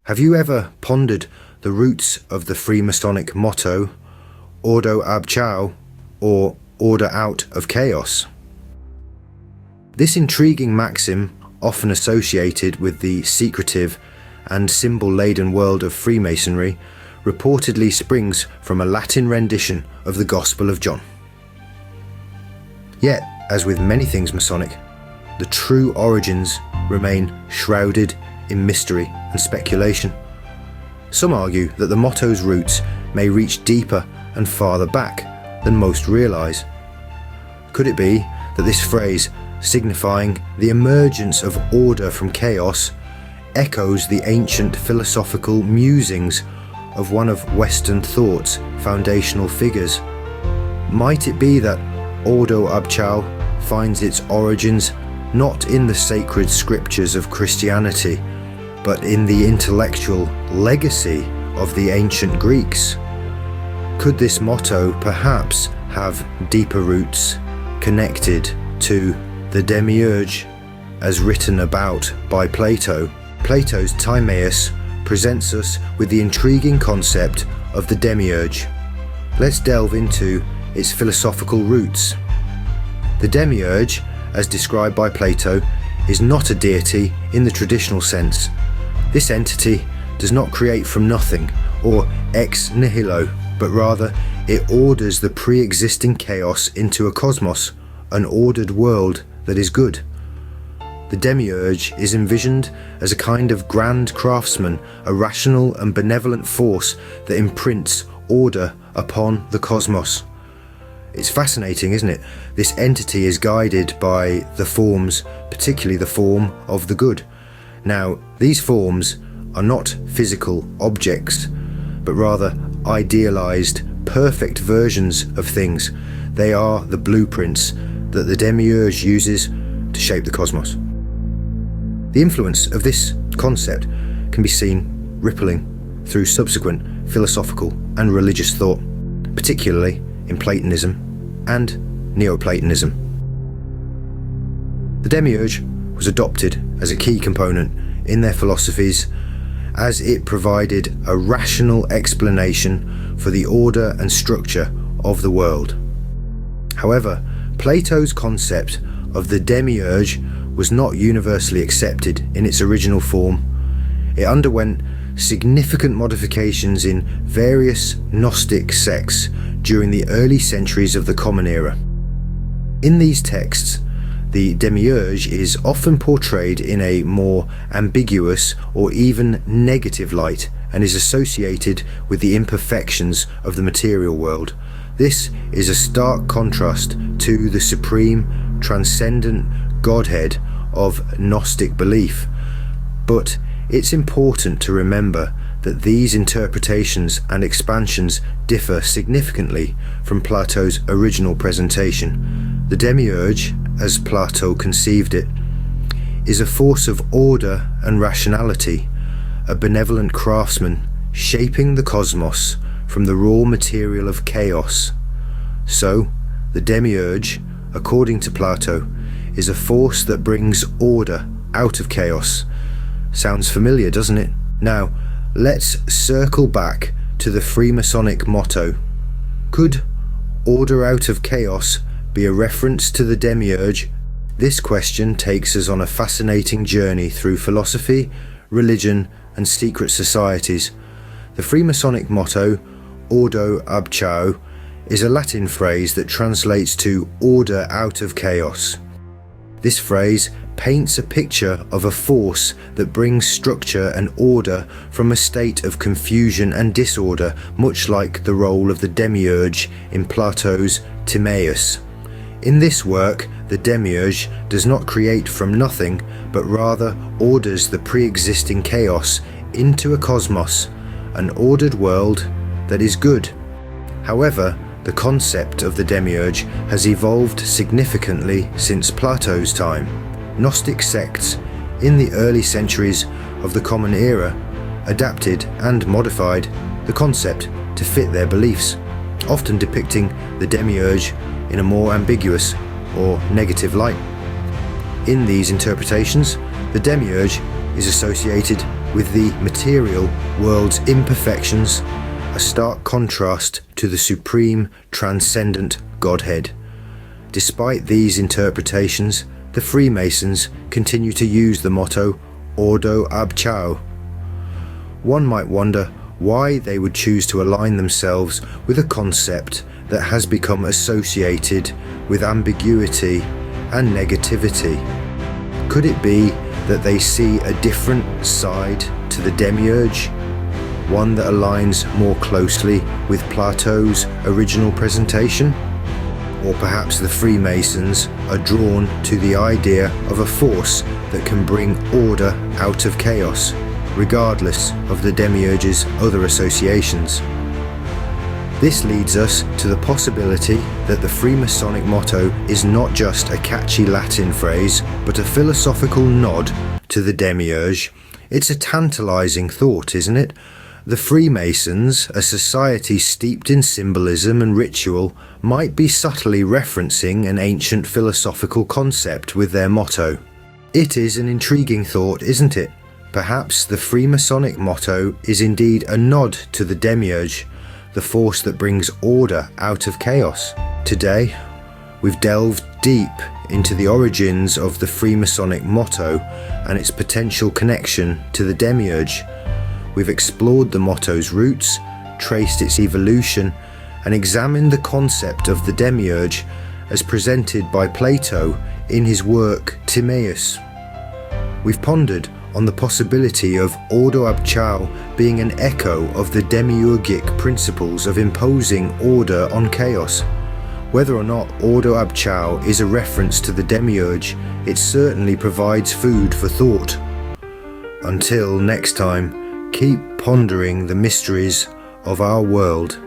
Have you ever pondered the roots of the Freemasonic motto, Ordo Ab Chao, or Order Out of Chaos? This intriguing maxim, often associated with the secretive and symbol-laden world of Freemasonry, reportedly springs from a Latin rendition of the Gospel of John. Yet, as with many things Masonic, the true origins remain shrouded in mystery and speculation. Some argue that the motto's roots may reach deeper and farther back than most realise. Could it be that this phrase, signifying the emergence of order from chaos, echoes the ancient philosophical musings of one of Western thought's foundational figures? Might it be that Ordo Ab Chao finds its origins not in the sacred scriptures of Christianity, but in the intellectual legacy of the ancient Greeks? Could this motto perhaps have deeper roots, connected to the Demiurge as written about by Plato? Plato's Timaeus presents us with the intriguing concept of the Demiurge. Let's delve into its philosophical roots. The Demiurge, as described by Plato, is not a deity in the traditional sense. This entity does not create from nothing or ex nihilo, but rather it orders the pre-existing chaos into a cosmos, an ordered world that is good. The Demiurge is envisioned as a kind of grand craftsman, a rational and benevolent force that imprints order upon the cosmos. It's fascinating, isn't it? This entity is guided by the forms, particularly the form of the good. Now, these forms are not physical objects, but rather idealized, perfect versions of things. They are the blueprints that the Demiurge uses to shape the cosmos. The influence of this concept can be seen rippling through subsequent philosophical and religious thought, particularly in Platonism and Neoplatonism. The Demiurge was adopted as a key component in their philosophies, as it provided a rational explanation for the order and structure of the world. However, Plato's concept of the Demiurge was not universally accepted in its original form. It underwent significant modifications in various Gnostic sects during the early centuries of the Common Era. In these texts, the Demiurge is often portrayed in a more ambiguous or even negative light and is associated with the imperfections of the material world. This is a stark contrast to the supreme, transcendent Godhead of Gnostic belief. But it's important to remember that these interpretations and expansions differ significantly from Plato's original presentation. The Demiurge, as Plato conceived it, is a force of order and rationality, a benevolent craftsman shaping the cosmos from the raw material of chaos. So, the Demiurge, according to Plato, is a force that brings order out of chaos. Sounds familiar, doesn't it? Now, let's circle back to the Freemasonic motto. Could order out of chaos be a reference to the Demiurge? This question takes us on a fascinating journey through philosophy, religion, and secret societies. The Freemasonic motto, Ordo Ab Chao, is a Latin phrase that translates to order out of chaos. This phrase paints a picture of a force that brings structure and order from a state of confusion and disorder, much like the role of the Demiurge in Plato's Timaeus. In this work, the Demiurge does not create from nothing, but rather orders the pre-existing chaos into a cosmos, an ordered world that is good. However, the concept of the Demiurge has evolved significantly since Plato's time. Gnostic sects in the early centuries of the Common Era adapted and modified the concept to fit their beliefs, often depicting the Demiurge in a more ambiguous or negative light. In these interpretations, the Demiurge is associated with the material world's imperfections, a stark contrast to the supreme transcendent Godhead. Despite these interpretations, the Freemasons continue to use the motto Ordo Ab Chao. One might wonder why they would choose to align themselves with a concept that has become associated with ambiguity and negativity. Could it be that they see a different side to the Demiurge, one that aligns more closely with Plato's original presentation? Or perhaps the Freemasons are drawn to the idea of a force that can bring order out of chaos, regardless of the Demiurge's other associations. This leads us to the possibility that the Freemasonic motto is not just a catchy Latin phrase, but a philosophical nod to the Demiurge. It's a tantalizing thought, isn't it? The Freemasons, a society steeped in symbolism and ritual, might be subtly referencing an ancient philosophical concept with their motto. It is an intriguing thought, isn't it? Perhaps the Freemasonic motto is indeed a nod to the Demiurge, the force that brings order out of chaos. Today, we've delved deep into the origins of the Freemasonic motto and its potential connection to the Demiurge. We've explored the motto's roots, traced its evolution, and examined the concept of the Demiurge as presented by Plato in his work Timaeus. We've pondered on the possibility of Ordo Ab Chao being an echo of the demiurgic principles of imposing order on chaos. Whether or not Ordo Ab Chao is a reference to the Demiurge, it certainly provides food for thought. Until next time, keep pondering the mysteries of our world.